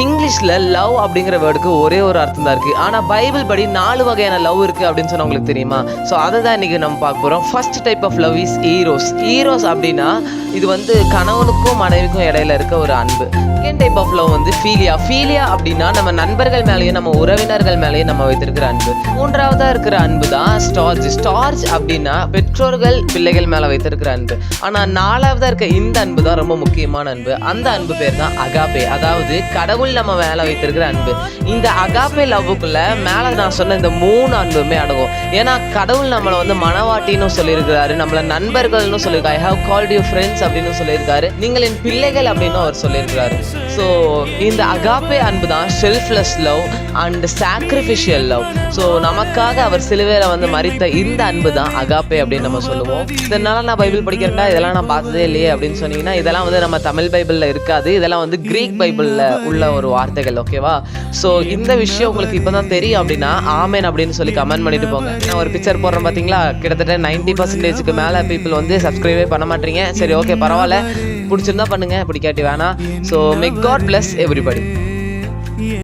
இங்கிலீஷ்ல லவ் அப்படிங்கிற வேர்டுக்கு ஒரே ஒரு அர்த்தம் தான் இருக்கு. ஆனா பைபிள் படி 4 வகையான லவ் இருக்கு அப்படின்னு சொன்னா உங்களுக்கு தெரியுமா? ஸோ அதை தான் இன்னைக்கு நம்ம பார்க்க போறோம். First type of love is Eros. Eros அப்படின்னா இது வந்து கணவனுக்கும் மனைவிக்கும் இடையில இருக்க ஒரு அன்பு. செகண்ட் டைப் ஆஃப் லவ் வந்து ஃபீலியா. ஃபீலியா அப்படின்னா நம்ம நண்பர்கள் மேலேயும் நம்ம உறவினர்கள் மேலேயும் நம்ம வைத்திருக்கிற அன்பு. மூன்றாவதா இருக்கிற அன்பு தான் ஸ்டார்ஜ். ஸ்டார்ஜ் அப்படின்னா பெற்றோர்கள் பிள்ளைகள் மேல வைத்திருக்கிற அன்பு. ஆனா 4வதா இருக்க இந்த அன்பு தான் ரொம்ப முக்கியமான அன்பு. அந்த அன்பு பேர் தான் அகாபே, அதாவது கடவுள் நம்ம மேல வைத்திருக்கிற அன்பு. இந்த அகாபே லவ்வுக்குள்ள மேல நான் சொன்ன இந்த 3 அன்புமே அடங்கும். ஏன்னா கடவுள் நம்மளை வந்து மனவாட்டின்னு சொல்லியிருக்கிறாரு, நம்மள நண்பர்கள்னு சொல்லியிருக்காரு, I have called you friends அப்படின்னு சொல்லியிருக்காரு, நீங்கள் என் பிள்ளைகள் அப்படின்னு அவர் சொல்லியிருக்கிறாரு. ஸோ இந்த அகாபே அன்பு தான் selfless love and sacrificial love. So நமக்காக அவர் சிலுவையில வந்து மரித்த இந்த அன்பு தான் அகாபே அப்படின்னு நம்ம சொல்லுவோம். இதனால நான் பைபிள் படிக்கிறேன்டா, இதெல்லாம் நான் பார்த்ததே இல்லையே அப்படின்னு சொன்னீங்கன்னா, இதெல்லாம் வந்து நம்ம தமிழ் பைபிள்ல இருக்காது, இதெல்லாம் வந்து கிரீக் பைபிள்ல உள்ள ஒரு வார்த்தைகள். ஓகேவா? ஸோ இந்த விஷயம் உங்களுக்கு இப்போதான் தெரியும் அப்படின்னா ஆமேன் அப்படின்னு சொல்லி கமெண்ட் பண்ணிட்டு போங்க. நான் ஒரு பிக்சர் போடுறேன் பார்த்தீங்களா, கிட்டத்தட்ட 90% மேலே பீப்புள் வந்து சப்ஸ்கிரைபே பண்ண மாட்டீங்க. சரி, ஓகே, பரவாயில்ல, பிடிச்சிருந்தா பண்ணுங்க, பிடிக்காட்டி வேணாம். So may God bless everybody.